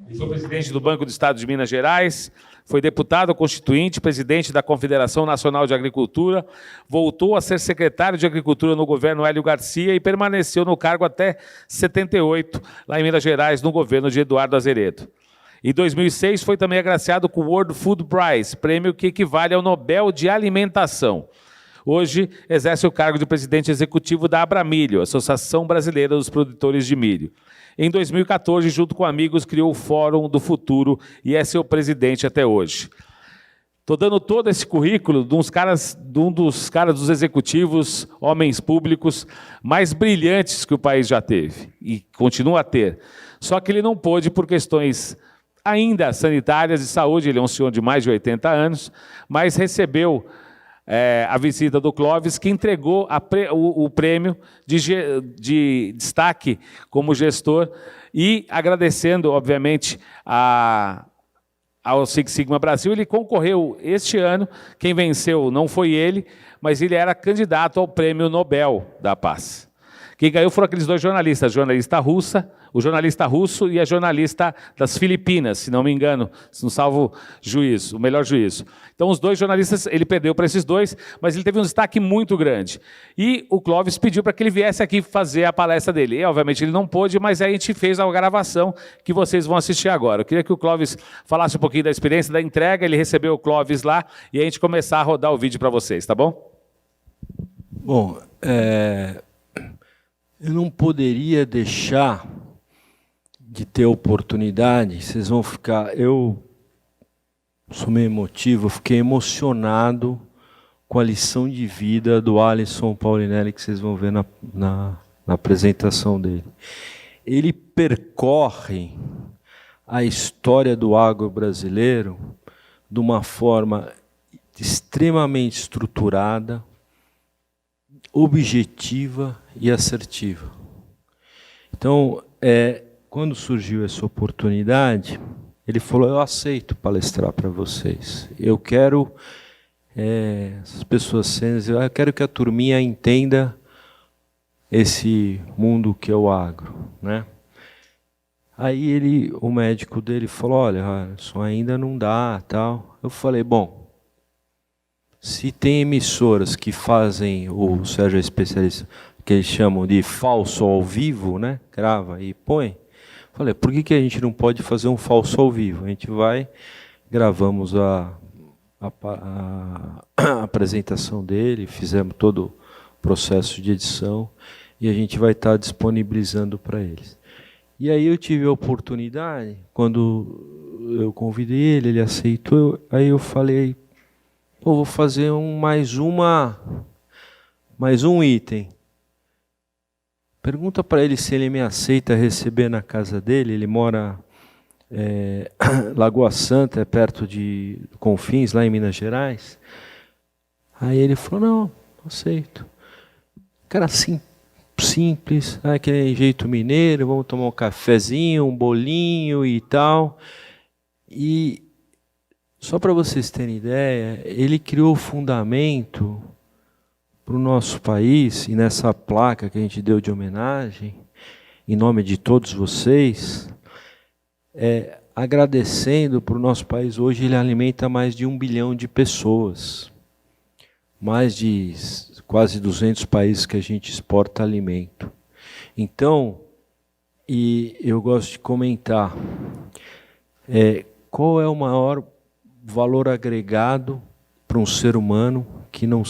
Ele foi presidente do Banco do Estado de Minas Gerais, foi deputado constituinte, presidente da Confederação Nacional de Agricultura, voltou a ser secretário de Agricultura no governo Hélio Garcia e permaneceu no cargo até 78, lá em Minas Gerais, no governo de Eduardo Azeredo. Em 2006, foi também agraciado com o World Food Prize, prêmio que equivale ao Nobel de Alimentação. Hoje, exerce o cargo de presidente executivo da Abramilho, Associação Brasileira dos Produtores de Milho. Em 2014, junto com amigos, criou o Fórum do Futuro e é seu presidente até hoje. Estou dando todo esse currículo de um dos caras dos executivos, homens públicos, mais brilhantes que o país já teve e continua a ter. Só que ele não pôde por questões ainda sanitárias e saúde, ele é um senhor de mais de 80 anos, mas recebeu a visita do Clóvis, que entregou o prêmio de destaque como gestor e agradecendo, obviamente, ao Six Sigma Brasil. Ele concorreu este ano, quem venceu não foi ele, mas ele era candidato ao Prêmio Nobel da Paz. Quem ganhou foram aqueles dois jornalistas, o jornalista russo e a jornalista das Filipinas, se não me engano, se não salvo juízo, o melhor juízo. Então, os dois jornalistas, ele perdeu para esses dois, mas ele teve um destaque muito grande. E o Clóvis pediu para que ele viesse aqui fazer a palestra dele. E, obviamente, ele não pôde, mas aí a gente fez a gravação que vocês vão assistir agora. Eu queria que o Clóvis falasse um pouquinho da experiência da entrega, ele recebeu o Clóvis lá, e a gente começar a rodar o vídeo para vocês, tá bom? Bom, eu não poderia deixar de ter oportunidade, vocês vão ficar... Eu sou meio emotivo, eu fiquei emocionado com a lição de vida do Alisson Paulinelli, que vocês vão ver na apresentação dele. Ele percorre a história do agro brasileiro de uma forma extremamente estruturada, objetiva e assertiva. Então, quando surgiu essa oportunidade, ele falou, eu aceito palestrar para vocês. Eu quero, essas pessoas sêniores, eu quero que a turminha entenda esse mundo que é o agro, né? Aí o médico dele falou, olha, isso ainda não dá, tal. Eu falei, bom, se tem emissoras que fazem, o Sérgio é especialista, que eles chamam de falso ao vivo, né? Grava e põe. Falei, por que a gente não pode fazer um falso ao vivo? A gente vai, gravamos a apresentação dele, fizemos todo o processo de edição e a gente vai estar disponibilizando para eles. E aí eu tive a oportunidade, quando eu convidei ele, ele aceitou, aí eu falei, vou fazer mais um item. Pergunta para ele se ele me aceita receber na casa dele. Ele mora Lagoa Santa, é perto de Confins, lá em Minas Gerais. Aí ele falou, não, aceito. Cara, simples, aquele jeito mineiro, vamos tomar um cafezinho, um bolinho e tal. E só para vocês terem ideia, ele criou o fundamento para o nosso país, e nessa placa que a gente deu de homenagem, em nome de todos vocês, agradecendo para o nosso país. Hoje ele alimenta mais de 1 bilhão de pessoas, mais de quase 200 países que a gente exporta alimento. Então, e eu gosto de comentar, qual é o maior valor agregado para um ser humano que não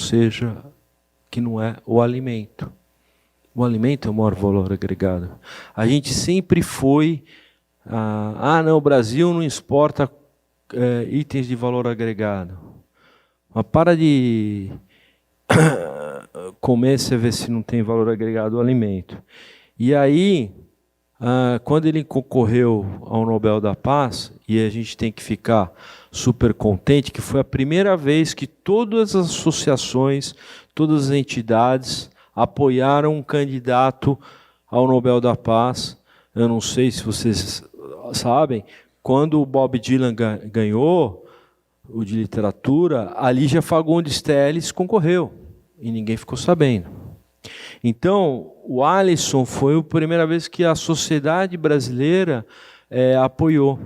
é o alimento. O alimento é o maior valor agregado. A gente sempre foi... não, o Brasil não exporta itens de valor agregado. Mas para de comer, você vê se não tem valor agregado o alimento. E aí, quando ele concorreu ao Nobel da Paz, e a gente tem que ficar super contente, que foi a primeira vez que todas as associações, todas as entidades apoiaram um candidato ao Nobel da Paz. Eu não sei se vocês sabem, quando o Bob Dylan ganhou o de literatura, a Lígia Fagundes Telles concorreu, e ninguém ficou sabendo. Então, o Alisson foi a primeira vez que a sociedade brasileira apoiou.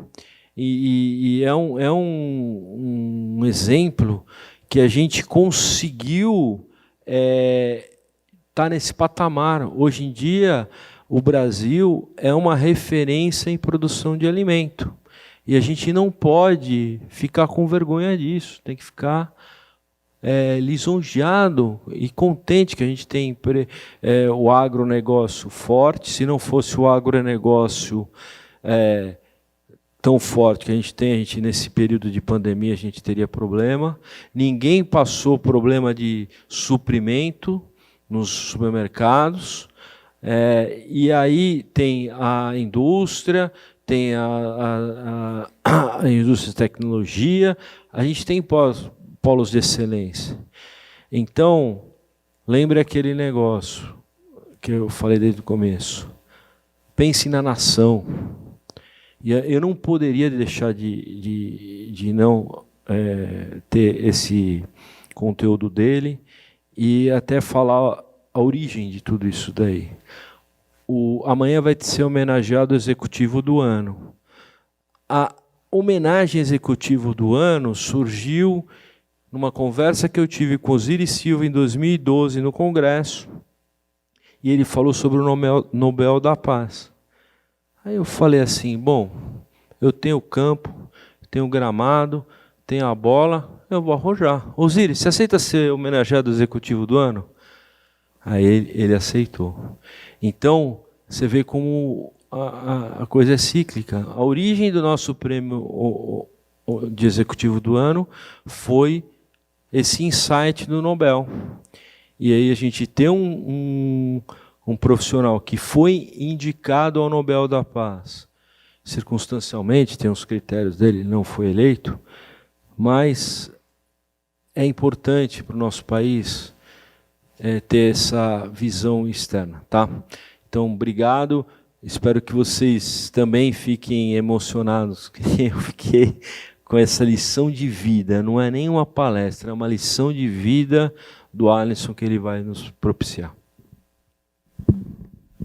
E é um exemplo que a gente conseguiu estar nesse patamar. Hoje em dia, o Brasil é uma referência em produção de alimento. E a gente não pode ficar com vergonha disso, tem que ficar lisonjeado e contente que a gente tem o agronegócio forte. Se não fosse o agronegócio tão forte que a gente nesse período de pandemia, a gente teria problema. Ninguém passou problema de suprimento nos supermercados. E aí tem a indústria, tem a indústria de tecnologia, a gente tem polos de excelência. Então, lembre aquele negócio que eu falei desde o começo. Pense na nação. E eu não poderia deixar de não ter esse conteúdo dele e até falar a origem de tudo isso daí. Amanhã vai ser homenageado o executivo do ano. A homenagem executivo do ano surgiu numa conversa que eu tive com Osiris Silva em 2012 no Congresso, e ele falou sobre o Nobel da Paz. Aí eu falei assim, bom, eu tenho o campo, tenho o gramado, tenho a bola, eu vou arrojar. Osiris, você aceita ser homenageado executivo do ano? Aí ele aceitou. Então, você vê como a coisa é cíclica. A origem do nosso prêmio de executivo do ano foi esse insight do Nobel. E aí a gente tem um profissional que foi indicado ao Nobel da Paz. Circunstancialmente, tem os critérios dele, ele não foi eleito, mas é importante para o nosso país ter essa visão externa, tá? Então, obrigado. Espero que vocês também fiquem emocionados, que eu fiquei com essa lição de vida. Não é nem uma palestra, é uma lição de vida do Alisson que ele vai nos propiciar.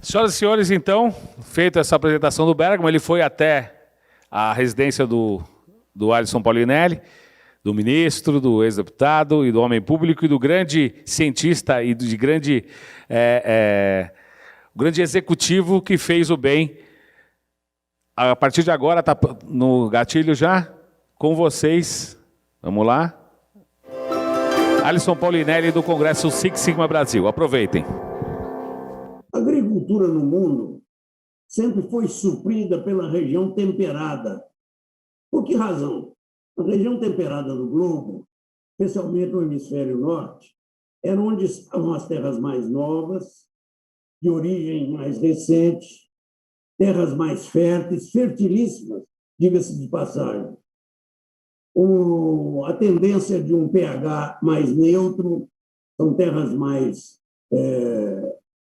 Senhoras e senhores, então, feita essa apresentação do Bergman, ele foi até a residência do Alisson Paulinelli, do ministro, do ex-deputado e do homem público e do grande cientista e de grande executivo que fez o bem. A partir de agora, está no gatilho já, com vocês. Vamos lá. Alisson Paulinelli, do Congresso Six Sigma Brasil. Aproveitem. A agricultura no mundo sempre foi suprida pela região temperada. Por que razão? A região temperada do globo, especialmente no hemisfério norte, era onde estavam as terras mais novas, de origem mais recente, terras mais férteis, fertilíssimas, diga-se de passagem. A tendência de um pH mais neutro, são terras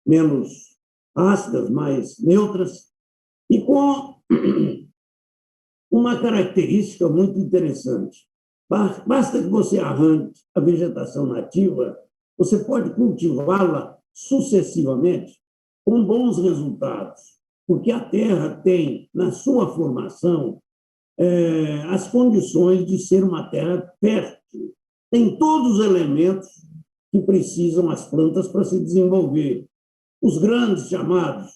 menos ácidas, mais neutras, e com uma característica muito interessante. Basta que você arranque a vegetação nativa, você pode cultivá-la sucessivamente com bons resultados, porque a terra tem, na sua formação, as condições de ser uma terra fértil. Tem todos os elementos que precisam as plantas para se desenvolver. Os grandes chamados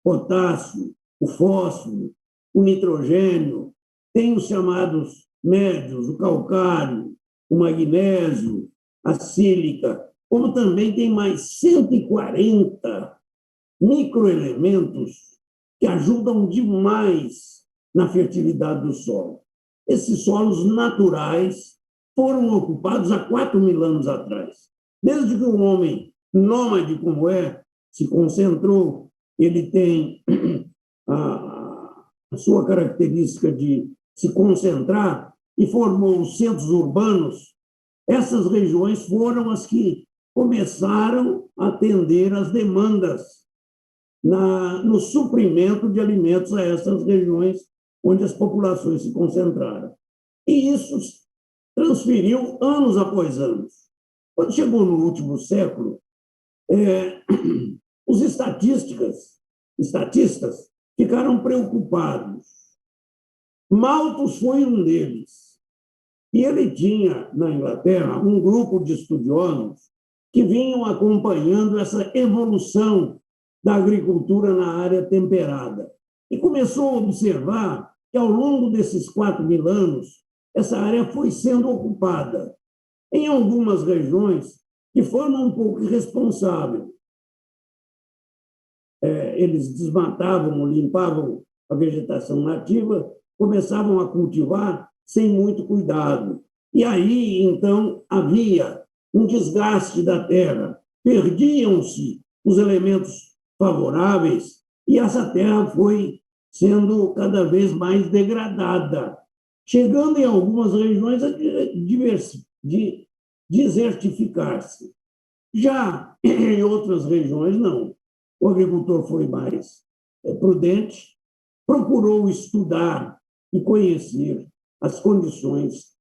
potássio, o fósforo, o nitrogênio, tem os chamados médios, o calcário, o magnésio, a sílica, como também tem mais 140 microelementos que ajudam demais na fertilidade do solo. Esses solos naturais foram ocupados há 4.000 anos atrás. Desde que o homem nômade como se concentrou, ele tem a sua característica de se concentrar e formou os centros urbanos, essas regiões foram as que começaram a atender às demandas no suprimento de alimentos a essas regiões onde as populações se concentraram. E isso transferiu anos após anos. Quando chegou no último século, os estatistas ficaram preocupados. Malthus foi um deles. E ele tinha, na Inglaterra, um grupo de estudiosos que vinham acompanhando essa evolução da agricultura na área temperada. E começou a observar que, ao longo desses 4.000 anos, essa área foi sendo ocupada em algumas regiões de forma um pouco irresponsável. Eles desmatavam, limpavam a vegetação nativa, começavam a cultivar sem muito cuidado. E aí, então, havia um desgaste da terra, perdiam-se os elementos favoráveis e essa terra foi sendo cada vez mais degradada, chegando em algumas regiões a desertificar-se. Já em outras regiões, não. O agricultor foi mais prudente, procurou estudar e conhecer as condições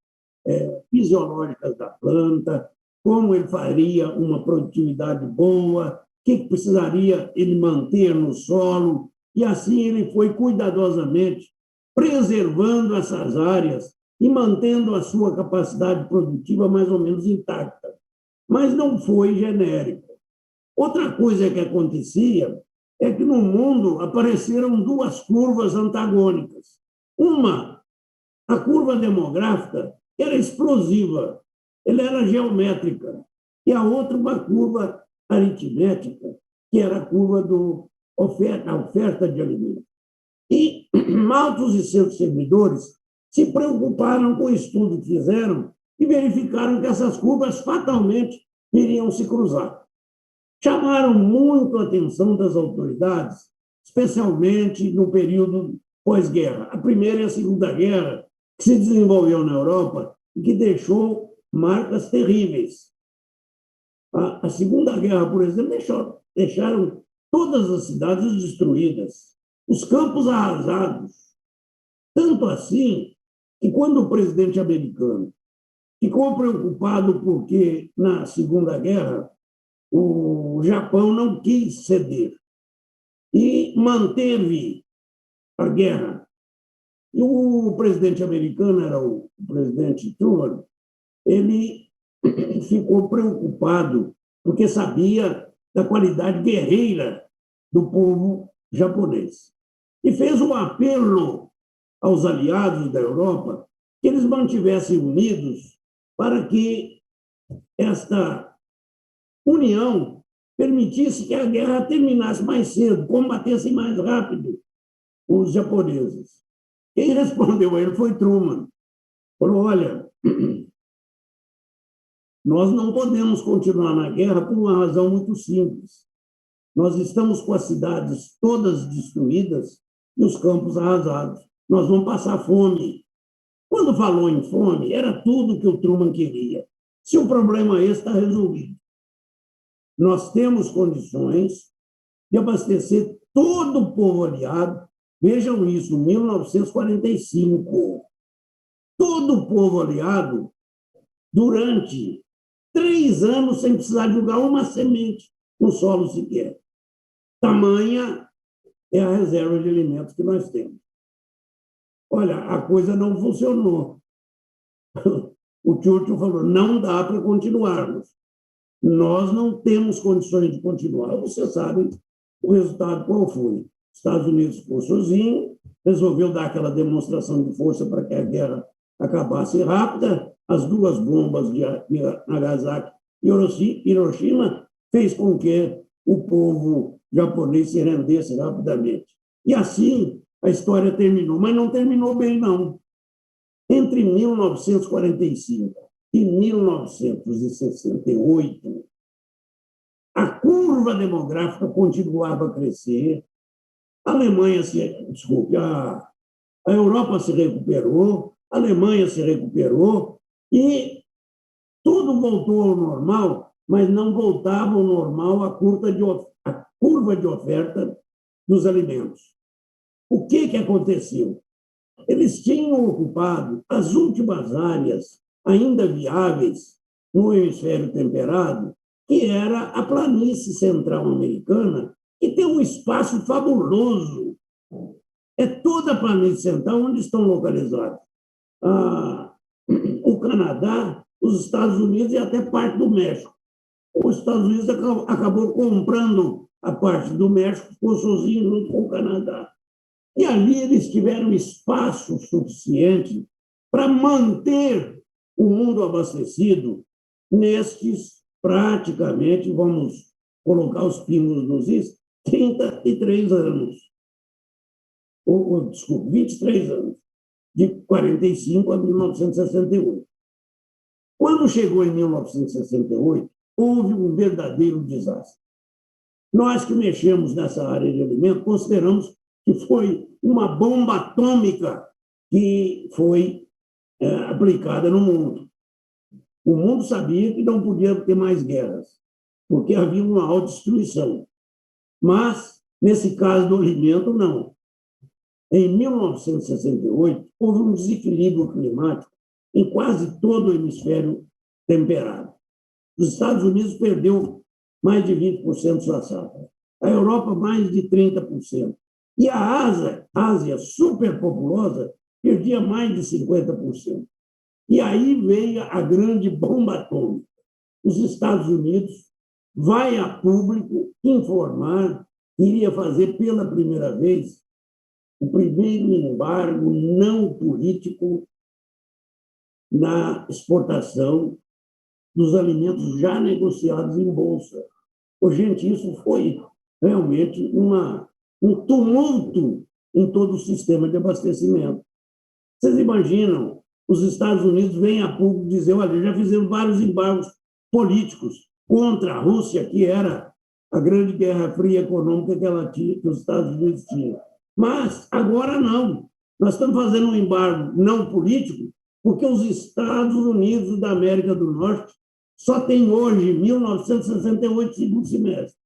fisiológicas da planta, como ele faria uma produtividade boa, o que precisaria ele manter no solo, e assim ele foi cuidadosamente preservando essas áreas e mantendo a sua capacidade produtiva mais ou menos intacta. Mas não foi genérico. Outra coisa que acontecia é que no mundo apareceram duas curvas antagônicas. Uma, a curva demográfica, era explosiva, ela era geométrica, e a outra, uma curva aritmética, que era a curva da oferta de alimentos. E Malthus e seus seguidores se preocuparam com o estudo que fizeram e verificaram que essas curvas fatalmente iriam se cruzar. Chamaram muito a atenção das autoridades, especialmente no período pós-guerra, a Primeira e a Segunda Guerra, que se desenvolveu na Europa e que deixou marcas terríveis. A Segunda Guerra, por exemplo, deixaram todas as cidades destruídas, os campos arrasados. Tanto assim que, quando o presidente americano ficou preocupado porque, na Segunda Guerra, o Japão não quis ceder e manteve a guerra. E o presidente americano, era o presidente Truman, ele ficou preocupado porque sabia da qualidade guerreira do povo japonês. E fez um apelo aos aliados da Europa que eles mantivessem unidos para que esta união permitisse que a guerra terminasse mais cedo, combatessem mais rápido os japoneses. Quem respondeu a ele foi Truman. Falou, olha, nós não podemos continuar na guerra por uma razão muito simples. Nós estamos com as cidades todas destruídas e os campos arrasados. Nós vamos passar fome. Quando falou em fome, era tudo que o Truman queria. Se o problema esse está resolvido, nós temos condições de abastecer todo o povo aliado. Vejam isso, 1945. Todo o povo aliado, durante 3 anos, sem precisar jogar uma semente no solo sequer. Tamanha é a reserva de alimentos que nós temos. Olha, a coisa não funcionou. O Churchill falou, não dá para continuarmos. Nós não temos condições de continuar. Você sabe o resultado qual foi. Os Estados Unidos ficou sozinho, resolveu dar aquela demonstração de força para que a guerra acabasse rápida. As 2 bombas de Nagasaki e Hiroshima fez com que o povo japonês se rendesse rapidamente. E assim a história terminou, mas não terminou bem, não. Entre 1945 e 1968, a curva demográfica continuava a crescer, a Europa se recuperou, a Alemanha se recuperou e tudo voltou ao normal, mas não voltava ao normal a curva de oferta dos alimentos. O que aconteceu? Eles tinham ocupado as últimas áreas ainda viáveis no hemisfério temperado, que era a planície central americana, que tem um espaço fabuloso é toda a planície central onde estão localizados o Canadá, os Estados Unidos e até parte do México. Os Estados Unidos acabou comprando a parte do México, ficou sozinho junto com o Canadá. E ali eles tiveram espaço suficiente para manter o mundo abastecido nestes, praticamente, vamos colocar os pingos nos is, 33 anos. Desculpa, 23 anos, de 45 a 1968. Quando chegou em 1968, houve um verdadeiro desastre. Nós que mexemos nessa área de alimento consideramos que foi uma bomba atômica que foi aplicada no mundo. O mundo sabia que não podia ter mais guerras, porque havia uma autodestruição. Mas, nesse caso do alimento, não. Em 1968, houve um desequilíbrio climático em quase todo o hemisfério temperado. Os Estados Unidos perdeu mais de 20% de sua safra. A Europa, mais de 30%. E a Ásia superpopulosa, perdia mais de 50%. E aí veio a grande bomba atômica. Os Estados Unidos vai a público informar que iria fazer pela primeira vez o primeiro embargo não político na exportação dos alimentos já negociados em bolsa. Gente, isso foi realmente um tumulto em todo o sistema de abastecimento. Vocês imaginam, os Estados Unidos vêm a público dizer, olha, já fizeram vários embargos políticos contra a Rússia, que era a grande guerra fria econômica que os Estados Unidos tinham. Mas agora não. Nós estamos fazendo um embargo não político porque os Estados Unidos da América do Norte só tem hoje, 1968, segundo semestre,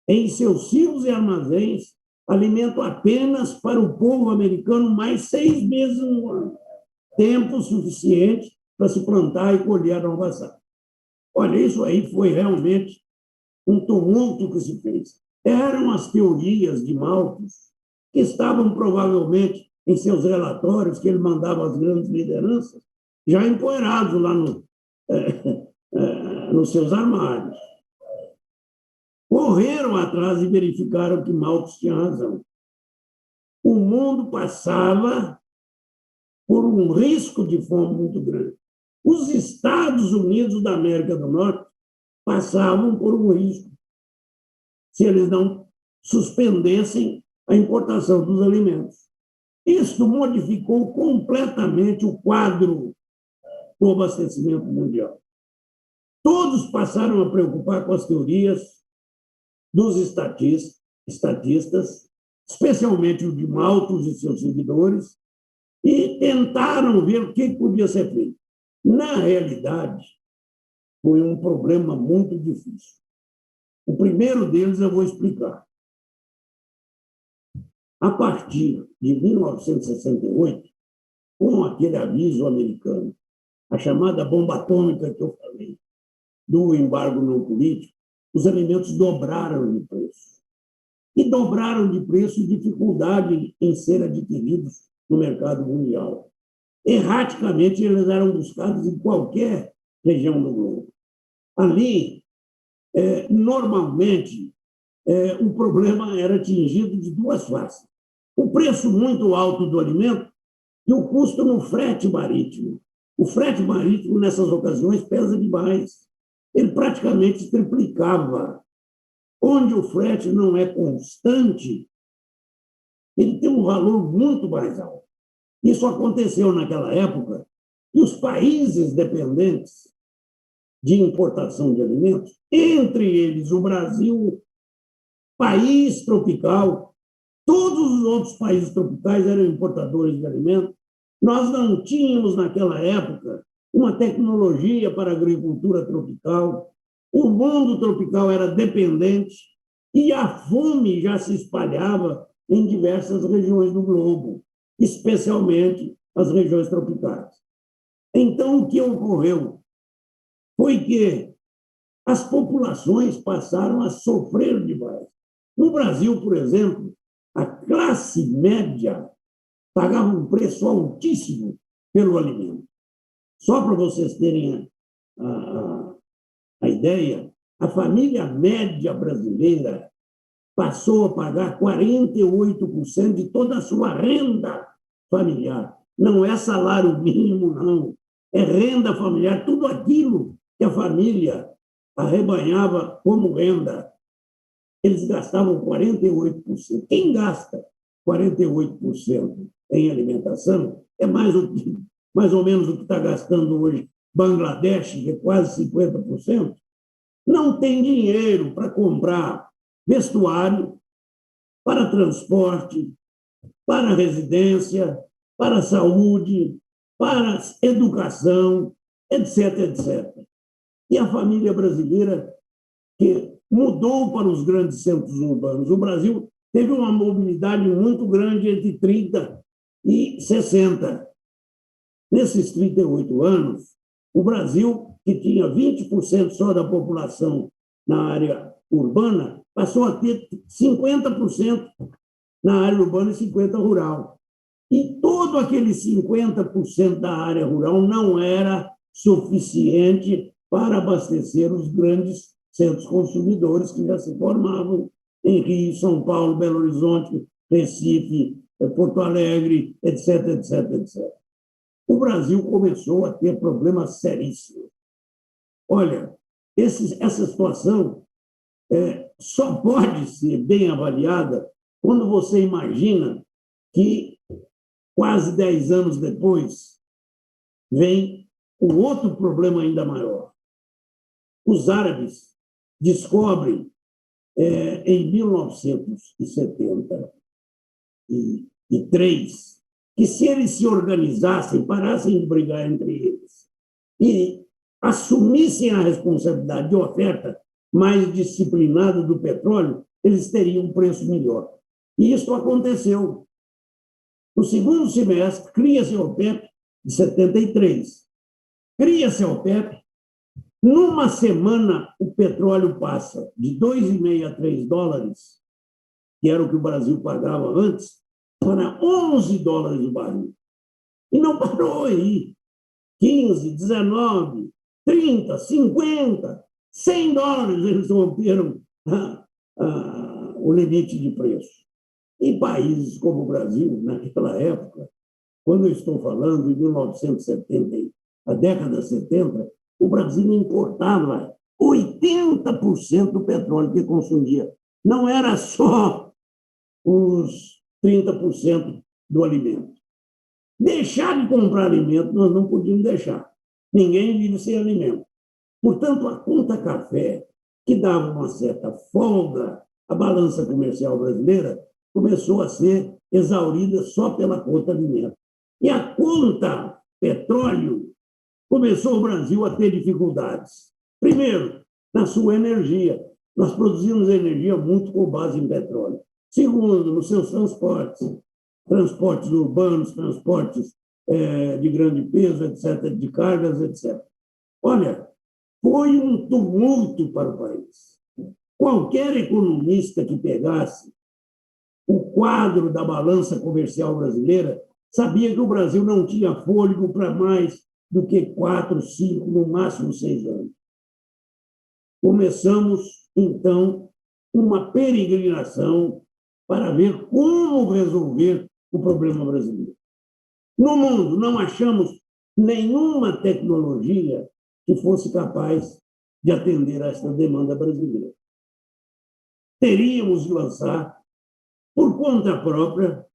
em seus silos e armazéns, alimento apenas para o povo americano mais 6 meses no ano. Tempo suficiente para se plantar e colher a nova safra. Olha, isso aí foi realmente um tumulto que se fez. Eram as teorias de Malthus, que estavam provavelmente em seus relatórios, que ele mandava às grandes lideranças, já empoeirados lá nos seus armários. Correram atrás e verificaram que Malthus tinha razão. O mundo passava por um risco de fome muito grande. Os Estados Unidos da América do Norte passavam por um risco se eles não suspendessem a importação dos alimentos. Isso modificou completamente o quadro do abastecimento mundial. Todos passaram a preocupar com as teorias dos estatistas, especialmente o de Malthus e seus seguidores, e tentaram ver o que podia ser feito. Na realidade, foi um problema muito difícil. O primeiro deles eu vou explicar. A partir de 1968, com aquele aviso americano, a chamada bomba atômica que eu falei, do embargo não político, os alimentos dobraram de preço. E dobraram de preço e dificuldade em ser adquiridos no mercado mundial. Erraticamente, eles eram buscados em qualquer região do globo. Ali, normalmente, o problema era atingido de duas faces. O preço muito alto do alimento e o custo no frete marítimo. O frete marítimo, nessas ocasiões, pesa demais. Ele praticamente triplicava. Onde o frete não é constante, ele tem um valor muito mais alto. Isso aconteceu naquela época e os países dependentes de importação de alimentos, entre eles o Brasil, país tropical, todos os outros países tropicais eram importadores de alimentos. Nós não tínhamos, naquela época, uma tecnologia para a agricultura tropical. O mundo tropical era dependente e a fome já se espalhava em diversas regiões do globo, especialmente as regiões tropicais. Então, o que ocorreu foi que as populações passaram a sofrer demais. No Brasil, por exemplo, classe média pagava um preço altíssimo pelo alimento. Só para vocês terem a ideia, a família média brasileira passou a pagar 48% de toda a sua renda familiar. Não é salário mínimo, não. É renda familiar, tudo aquilo que a família arrebanhava como renda. Eles gastavam 48%. Quem gasta 48% em alimentação é mais ou menos o que está gastando hoje Bangladesh, que é quase 50%, não tem dinheiro para comprar vestuário, para transporte, para residência, para saúde, para educação, etc., etc. E a família brasileira que mudou para os grandes centros urbanos. O Brasil teve uma mobilidade muito grande entre 30 e 60. Nesses 38 anos, o Brasil, que tinha 20% só da população na área urbana, passou a ter 50% na área urbana e 50% rural. E todo aquele 50% da área rural não era suficiente para abastecer os grandes centros consumidores que já se formavam em Rio, São Paulo, Belo Horizonte, Recife, Porto Alegre, etc., etc., etc. O Brasil começou a ter problemas seríssimos. Olha, essa situação só pode ser bem avaliada quando você imagina que, quase 10 anos depois, vem um outro problema ainda maior. Os árabes descobrem, em 1973, que se eles se organizassem, parassem de brigar entre eles e assumissem a responsabilidade de oferta mais disciplinada do petróleo, eles teriam um preço melhor. E isso aconteceu. No segundo semestre, cria-se a OPEP de 73. Cria-se a OPEP. Numa semana, o petróleo passa de 2,5 a 3 dólares, que era o que o Brasil pagava antes, para 11 dólares o barril. E não parou aí. 15, 19, 30, 50, 100 dólares eles romperam o limite de preço. Em países como o Brasil, naquela época, quando eu estou falando de 1970, a década 70, o Brasil importava 80% do petróleo que consumia. Não era só os 30% do alimento. Deixar de comprar alimento, nós não podíamos deixar. Ninguém vive sem alimento. Portanto, a conta café, que dava uma certa folga à balança comercial brasileira, começou a ser exaurida só pela conta alimento. E a conta petróleo começou o Brasil a ter dificuldades. Primeiro, na sua energia. Nós produzimos energia muito com base em petróleo. Segundo, nos seus transportes urbanos, transportes de grande peso, etc., de cargas, etc. Olha, foi um tumulto para o país. Qualquer economista que pegasse o quadro da balança comercial brasileira sabia que o Brasil não tinha fôlego para mais do que 4, 5, no máximo 6 anos. Começamos, então, uma peregrinação para ver como resolver o problema brasileiro. No mundo, não achamos nenhuma tecnologia que fosse capaz de atender a esta demanda brasileira. Teríamos de lançar, por conta própria,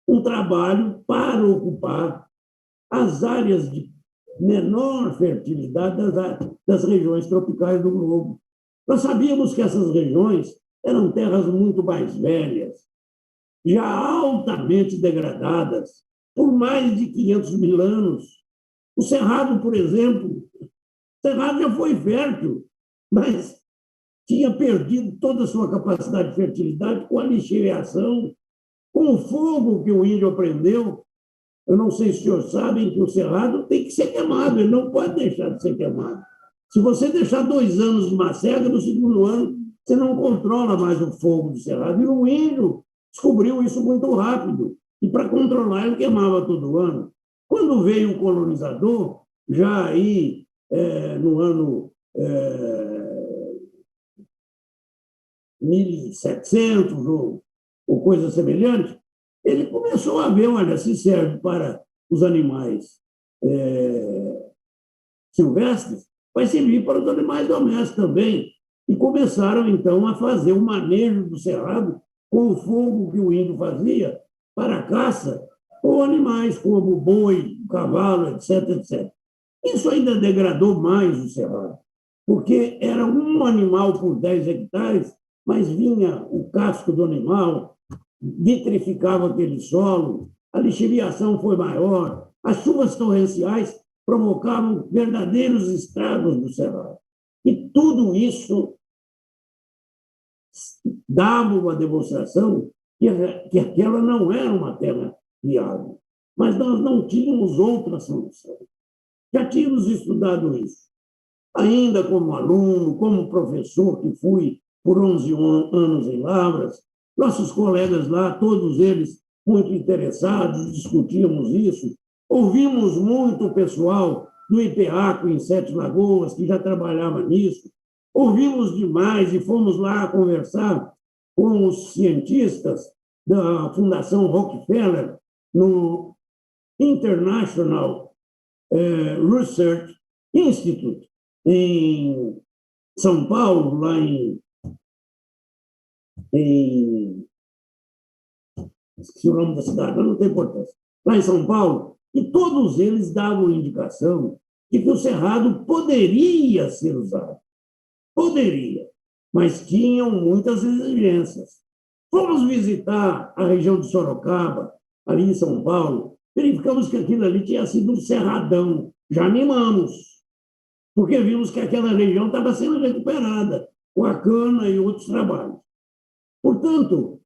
um trabalho para ocupar as áreas de menor fertilidade das regiões tropicais do globo. Nós sabíamos que essas regiões eram terras muito mais velhas, já altamente degradadas, por mais de 500 mil anos. O Cerrado, por exemplo, o Cerrado já foi fértil, mas tinha perdido toda a sua capacidade de fertilidade com a lixiviação, com o fogo que o índio aprendeu. Eu não sei se os senhores sabem que o Cerrado tem que ser queimado, ele não pode deixar de ser queimado. Se você deixar 2 anos de macega, no segundo ano, você não controla mais o fogo do Cerrado. E o índio descobriu isso muito rápido. E, para controlar, ele queimava todo ano. Quando veio o colonizador, já aí no ano 1700 ou coisa semelhante, ele começou a ver, olha, se serve para os animais silvestres, vai servir para os animais domésticos também. E começaram, então, a fazer o manejo do cerrado com o fogo que o índio fazia para a caça, ou animais como o boi, o cavalo, etc, etc. Isso ainda degradou mais o cerrado, porque era um animal por 10 hectares, mas vinha o casco do animal, vitrificava aquele solo, a lixiviação foi maior, as chuvas torrenciais provocavam verdadeiros estragos do cerrado. E tudo isso dava uma demonstração que aquela não era uma terra viável. Mas nós não tínhamos outra solução. Já tínhamos estudado isso. Ainda como aluno, como professor que fui por 11 anos em Lavras, nossos colegas lá, todos eles muito interessados, discutíamos isso. Ouvimos muito o pessoal do IPEACO em Sete Lagoas, que já trabalhava nisso. Ouvimos demais e fomos lá conversar com os cientistas da Fundação Rockefeller no International Research Institute, em São Paulo, lá esqueci o nome da cidade, mas não tem importância, lá em São Paulo, e todos eles davam indicação de que o cerrado poderia ser usado. Poderia, mas tinham muitas exigências. Fomos visitar a região de Sorocaba, ali em São Paulo, verificamos que aquilo ali tinha sido um cerradão. Já animamos, porque vimos que aquela região estava sendo recuperada com a cana e outros trabalhos. Portanto,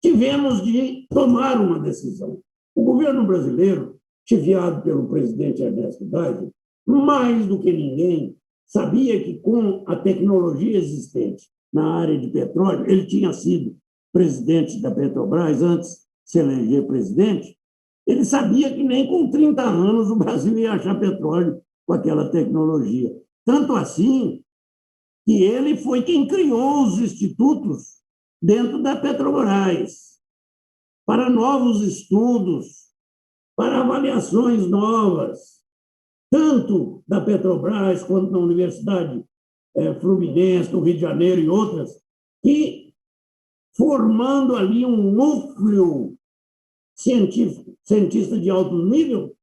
tivemos de tomar uma decisão. O governo brasileiro, chefiado pelo presidente Ernesto Geisel, mais do que ninguém, sabia que com a tecnologia existente na área de petróleo, ele tinha sido presidente da Petrobras antes de se eleger presidente, ele sabia que nem com 30 anos o Brasil ia achar petróleo com aquela tecnologia. Tanto assim que ele foi quem criou os institutos dentro da Petrobras para novos estudos, para avaliações novas, tanto da Petrobras quanto da Universidade Fluminense, do Rio de Janeiro e outras, que formando ali um núcleo cientista de alto nível,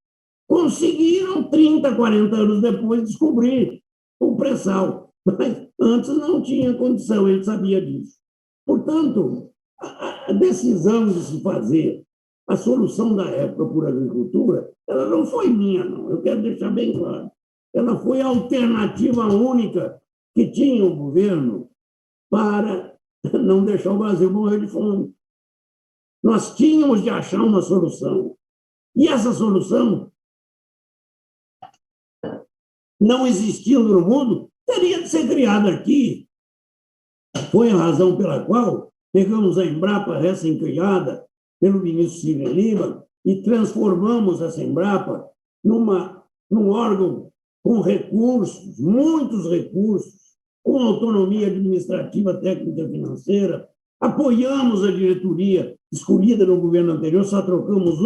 conseguiram, 30, 40 anos depois, descobrir o pré-sal. Mas antes não tinha condição, ele sabia disso. Portanto, a decisão de se fazer a solução da época por agricultura, ela não foi minha, não. Eu quero deixar bem claro. Ela foi a alternativa única que tinha o governo para não deixar o Brasil morrer de fome. Nós tínhamos de achar uma solução. E essa solução, não existindo no mundo, teria de ser criada aqui. Foi a razão pela qual pegamos a Embrapa recém-criada pelo ministro Silvio Lima e transformamos essa Embrapa num órgão com recursos, muitos recursos, com autonomia administrativa, técnica e financeira. Apoiamos a diretoria escolhida no governo anterior, só trocamos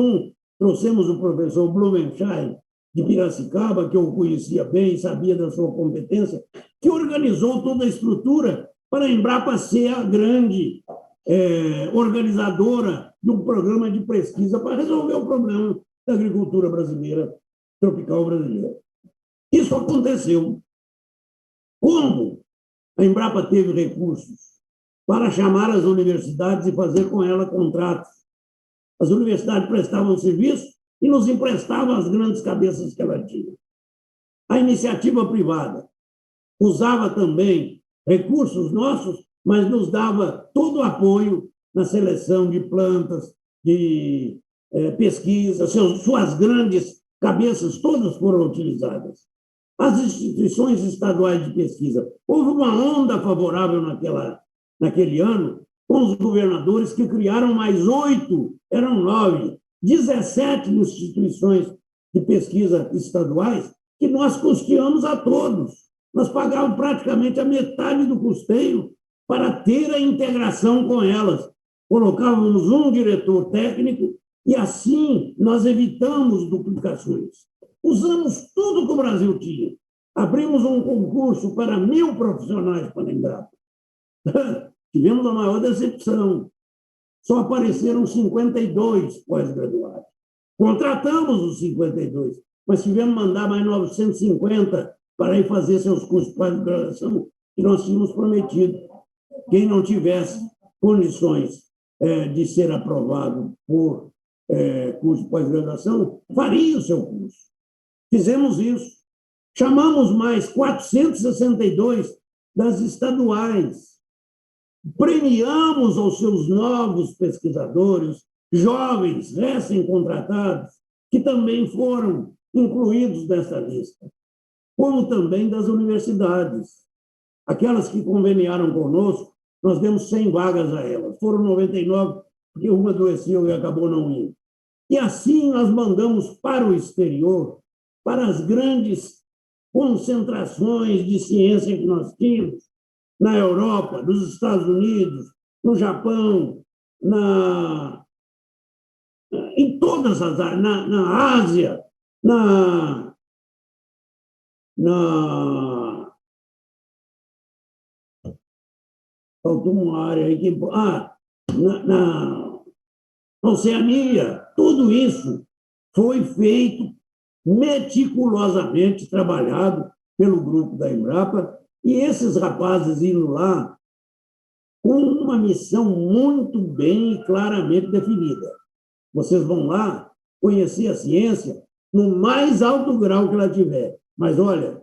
trouxemos o professor Blumenschein, de Piracicaba, que eu conhecia bem, sabia da sua competência, que organizou toda a estrutura para a Embrapa ser a grande organizadora de um programa de pesquisa para resolver o problema da agricultura brasileira, tropical brasileira. Isso aconteceu. Como a Embrapa teve recursos para chamar as universidades e fazer com ela contratos? As universidades prestavam serviço e nos emprestavam as grandes cabeças que ela tinha. A iniciativa privada usava também recursos nossos, mas nos dava todo o apoio na seleção de plantas, de pesquisa, suas grandes cabeças todas foram utilizadas. As instituições estaduais de pesquisa, houve uma onda favorável naquele ano, com os governadores que criaram mais 8, eram 9, 17 instituições de pesquisa estaduais que nós custeamos a todos. Nós pagávamos praticamente a metade do custeio para ter a integração com elas. Colocávamos um diretor técnico e assim nós evitamos duplicações. Usamos tudo que o Brasil tinha. Abrimos um concurso para 1.000 profissionais para a Embrapa. Tivemos a maior decepção. Só apareceram 52 pós-graduados. Contratamos os 52, mas tivemos que mandar mais 950 para ir fazer seus cursos de pós-graduação que nós tínhamos prometido. Quem não tivesse condições de ser aprovado por curso de pós-graduação, faria o seu curso. Fizemos isso. Chamamos mais 462 das estaduais. Premiamos os seus novos pesquisadores, jovens, recém-contratados, que também foram incluídos nessa lista, como também das universidades. Aquelas que conveniaram conosco, nós demos 100 vagas a elas. Foram 99, porque uma adoeceu e acabou não indo. E assim nós mandamos para o exterior, para as grandes concentrações de ciência que nós tínhamos, na Europa, nos Estados Unidos, no Japão, em todas as áreas, na Ásia, faltou uma área aí que... na Oceania. Tudo isso foi feito meticulosamente, trabalhado pelo grupo da Embrapa, e esses rapazes indo lá com uma missão muito bem e claramente definida. Vocês vão lá conhecer a ciência no mais alto grau que ela tiver. Mas, olha,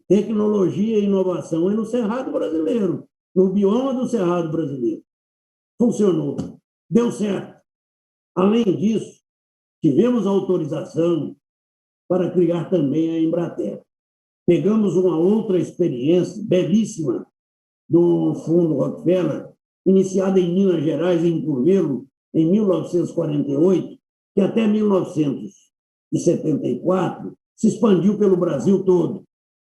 tecnologia e inovação é no Cerrado brasileiro, no bioma do Cerrado brasileiro. Funcionou, deu certo. Além disso, tivemos autorização para criar também a Embrater. Pegamos uma outra experiência belíssima do Fundo Rockefeller, iniciada em Minas Gerais, em Curvelo, em 1948, que até 1974 se expandiu pelo Brasil todo.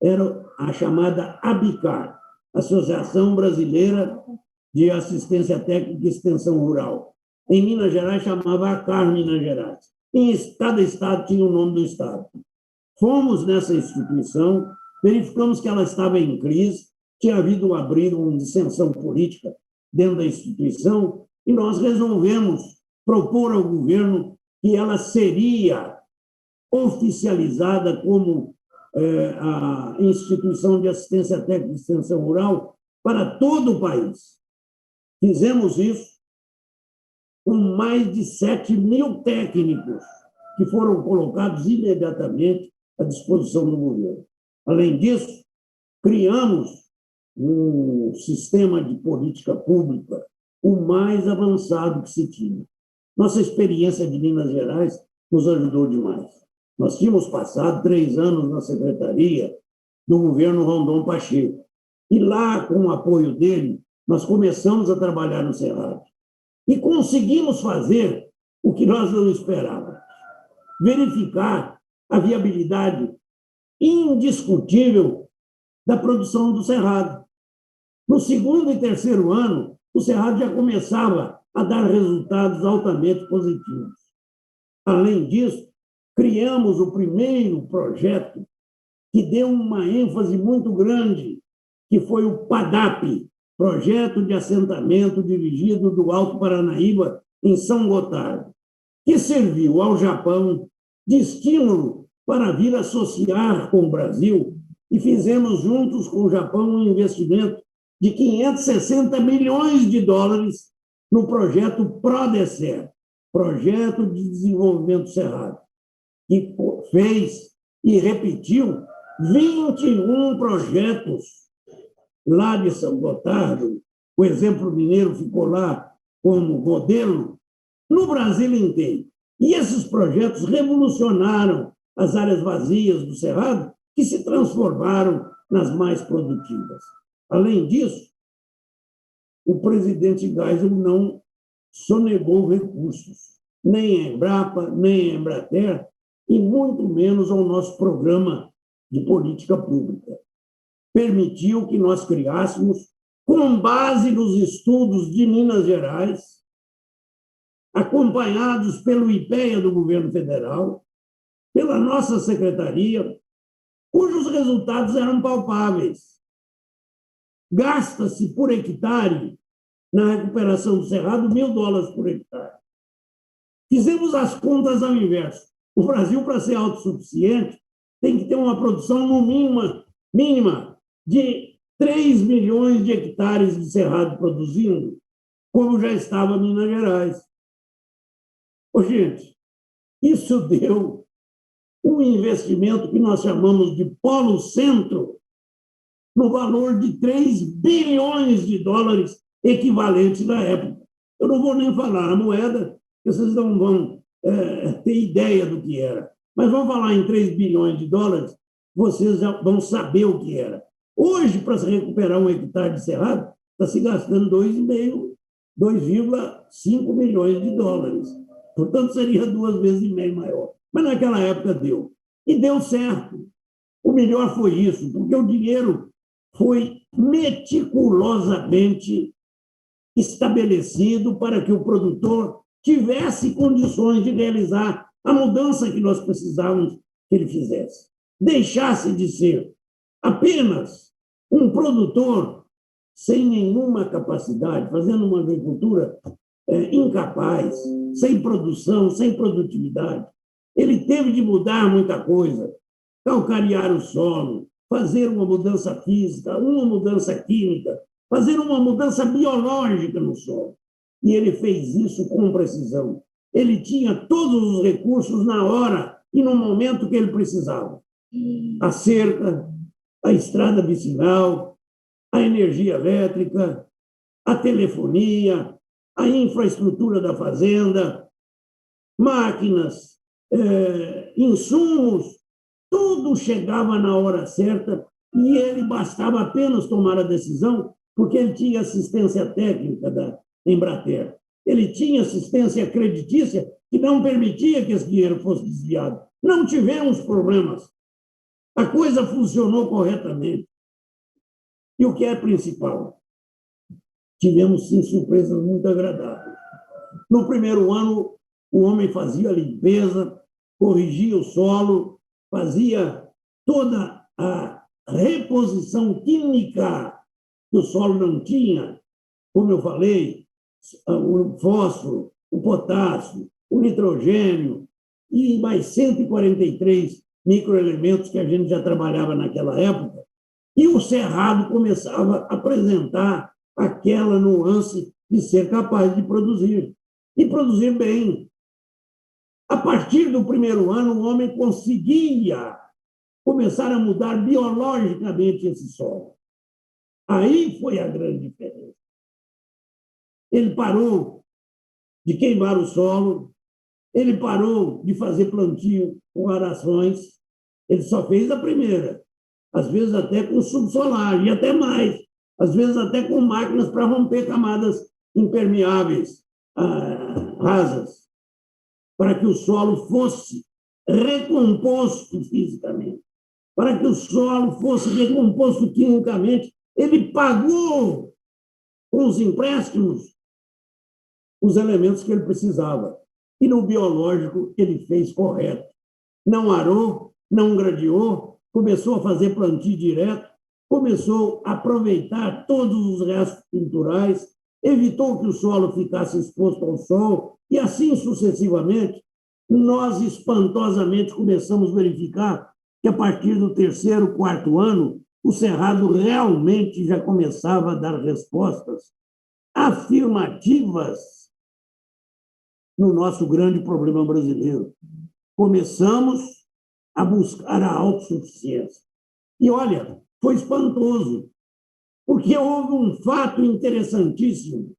Era a chamada ABICAR, Associação Brasileira de Assistência Técnica e Extensão Rural. Em Minas Gerais chamava ACAR Minas Gerais. Cada estado tinha o nome do estado. Fomos nessa instituição, verificamos que ela estava em crise, tinha havido uma dissensão política dentro da instituição, e nós resolvemos propor ao governo que ela seria oficializada como a instituição de assistência técnica e extensão rural para todo o país. Fizemos isso com mais de 7.000 técnicos que foram colocados imediatamente à disposição do governo. Além disso, criamos um sistema de política pública o mais avançado que se tinha. Nossa experiência de Minas Gerais nos ajudou demais. Nós tínhamos passado 3 anos na secretaria do governo Rondon Pacheco. E lá, com o apoio dele, nós começamos a trabalhar no Cerrado. E conseguimos fazer o que nós não esperávamos. Verificar a viabilidade indiscutível da produção do Cerrado. No 2º e 3º ano, o Cerrado já começava a dar resultados altamente positivos. Além disso, criamos o primeiro projeto que deu uma ênfase muito grande, que foi o PADAP, Projeto de Assentamento Dirigido do Alto Paranaíba em São Gotardo, que serviu ao Japão de estímulo para vir associar com o Brasil, e fizemos juntos com o Japão um investimento de 560 milhões de dólares no projeto PRODECER, Projeto de Desenvolvimento Cerrado, que fez e repetiu 21 projetos lá de São Gotardo. O Exemplo Mineiro ficou lá como modelo no Brasil inteiro. E esses projetos revolucionaram as áreas vazias do Cerrado, que se transformaram nas mais produtivas. Além disso, o presidente Geisel não sonegou recursos, nem a Embrapa, nem a Embrater, e muito menos ao nosso programa de política pública. Permitiu que nós criássemos, com base nos estudos de Minas Gerais, acompanhados pelo IPEA do governo federal, pela nossa secretaria, cujos resultados eram palpáveis. Gasta-se por hectare, na recuperação do Cerrado, $1.000 por hectare. Fizemos as contas ao inverso. O Brasil, para ser autossuficiente, tem que ter uma produção no mínima de 3 milhões de hectares de cerrado produzindo, como já estava Minas Gerais. Ô, gente, isso deu um investimento que nós chamamos de Polo Centro, no valor de 3 bilhões de dólares equivalentes na época. Eu não vou nem falar a moeda, porque vocês não vão ter ideia do que era. Mas vamos falar em 3 bilhões de dólares, vocês já vão saber o que era. Hoje, para se recuperar um hectare de cerrado, está se gastando 2,5 milhões de dólares. Portanto, seria 2,5 vezes maior. Mas naquela época deu. E deu certo. O melhor foi isso, porque o dinheiro foi meticulosamente estabelecido para que o produtor tivesse condições de realizar a mudança que nós precisávamos que ele fizesse. Deixasse de ser apenas um produtor sem nenhuma capacidade, fazendo uma agricultura incapaz, sem produção, sem produtividade. Ele teve de mudar muita coisa, calcarear o solo, fazer uma mudança física, uma mudança química, fazer uma mudança biológica no solo. E ele fez isso com precisão. Ele tinha todos os recursos na hora e no momento que ele precisava. A cerca, a estrada vicinal, a energia elétrica, a telefonia, a infraestrutura da fazenda, máquinas, insumos, tudo chegava na hora certa e ele bastava apenas tomar a decisão, porque ele tinha assistência técnica da Embrater. Ele tinha assistência creditícia que não permitia que esse dinheiro fosse desviado. Não tivemos problemas. A coisa funcionou corretamente. E o que é principal? Tivemos, sim, surpresas muito agradáveis. No primeiro ano, o homem fazia a limpeza, corrigia o solo, fazia toda a reposição química que o solo não tinha, como eu falei, o fósforo, o potássio, o nitrogênio e mais 143 microelementos que a gente já trabalhava naquela época, e o cerrado começava a apresentar aquela nuance de ser capaz de produzir, e produzir bem. A partir do primeiro ano, o homem conseguia começar a mudar biologicamente esse solo. Aí foi a grande diferença. Ele parou de queimar o solo, ele parou de fazer plantio com arações, ele só fez a primeira, às vezes até com subsolar, e até mais, às vezes até com máquinas para romper camadas impermeáveis, rasas, para que o solo fosse recomposto fisicamente, para que o solo fosse recomposto quimicamente. Ele pagou com os empréstimos os elementos que ele precisava. E no biológico ele fez correto. Não arou, não gradeou, começou a fazer plantio direto, começou a aproveitar todos os restos culturais, evitou que o solo ficasse exposto ao sol, e assim sucessivamente, nós espantosamente começamos a verificar que a partir do terceiro, quarto ano, o cerrado realmente já começava a dar respostas afirmativas no nosso grande problema brasileiro. Começamos a buscar a autossuficiência. E olha, foi espantoso, porque houve um fato interessantíssimo.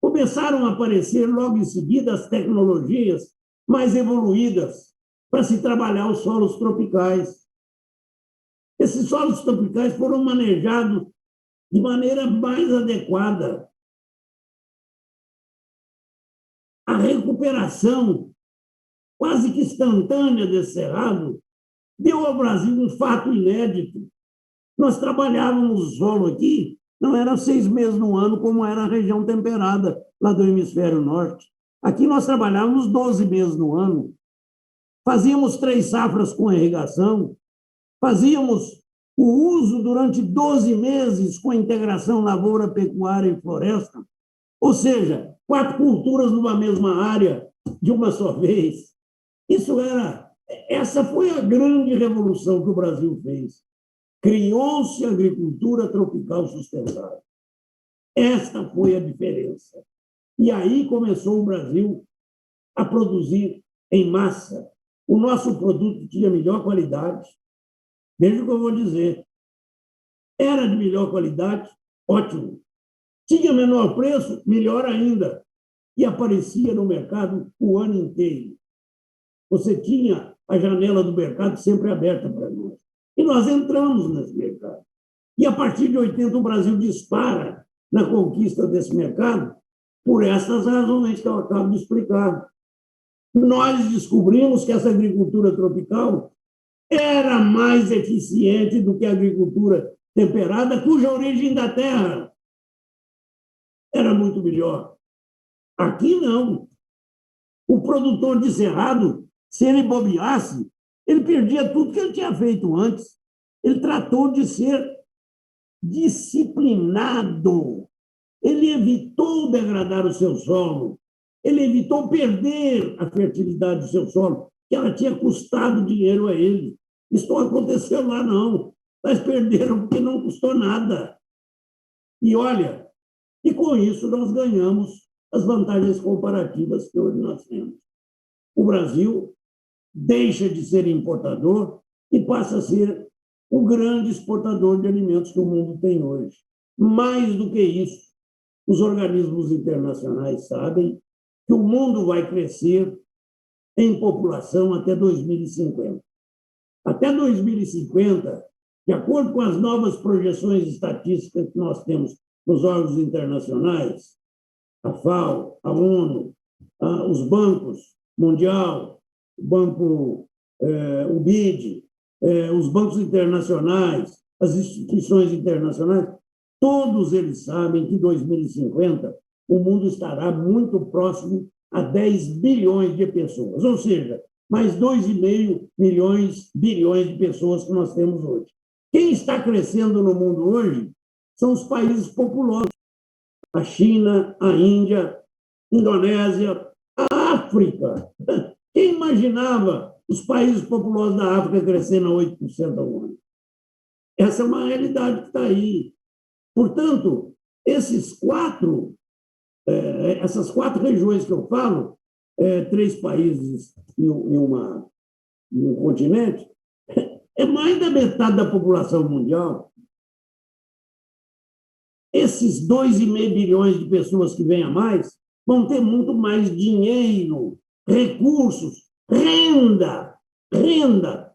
Começaram a aparecer logo em seguida as tecnologias mais evoluídas para se trabalhar os solos tropicais. Esses solos tropicais foram manejados de maneira mais adequada. A recuperação quase que instantânea desse cerrado deu ao Brasil um fato inédito. Nós trabalhávamos o solo aqui, não era 6 meses no ano, como era a região temperada lá do hemisfério norte. Aqui nós trabalhávamos 12 meses no ano. Fazíamos 3 safras com irrigação, fazíamos o uso durante 12 meses com a integração lavoura, pecuária e floresta, ou seja, 4 culturas numa mesma área de uma só vez. Essa foi a grande revolução que o Brasil fez. Criou-se a agricultura tropical sustentável. Esta foi a diferença. E aí começou o Brasil a produzir em massa. O nosso produto tinha melhor qualidade. Veja o que eu vou dizer. Era de melhor qualidade, ótimo. Tinha menor preço, melhor ainda. E aparecia no mercado o ano inteiro. Você tinha a janela do mercado sempre aberta para nós. E nós entramos nesse mercado. E a partir de 80 o Brasil dispara na conquista desse mercado por essas razões que eu acabo de explicar. Nós descobrimos que essa agricultura tropical era mais eficiente do que a agricultura temperada, cuja origem da terra era muito melhor. Aqui não. O produtor de cerrado, se ele bobeasse, ele perdia tudo que ele tinha feito antes. Ele tratou de ser disciplinado. Ele evitou degradar o seu solo. Ele evitou perder a fertilidade do seu solo, que ela tinha custado dinheiro a ele. Isso não aconteceu lá, não. Mas perderam porque não custou nada. E olha, e com isso nós ganhamos as vantagens comparativas que hoje nós temos. O Brasil deixa de ser importador e passa a ser o grande exportador de alimentos que o mundo tem hoje. Mais do que isso, os organismos internacionais sabem que o mundo vai crescer em população até 2050. Até 2050, de acordo com as novas projeções estatísticas que nós temos nos órgãos internacionais, a FAO, a ONU, os bancos mundial, o banco, o BID, os bancos internacionais, as instituições internacionais, todos eles sabem que em 2050 o mundo estará muito próximo a 10 bilhões de pessoas, ou seja, mais 2,5 bilhões de pessoas que nós temos hoje. Quem está crescendo no mundo hoje são os países populosos. A China, a Índia, a Indonésia, a África. Quem imaginava os países populosos da África crescendo a 8% ao ano? Essa é uma realidade que está aí. Portanto, essas 4 regiões que eu falo, 3 países e um continente, é mais da metade da população mundial. Esses 2,5 bilhões de pessoas que vêm a mais vão ter muito mais dinheiro, recursos, renda,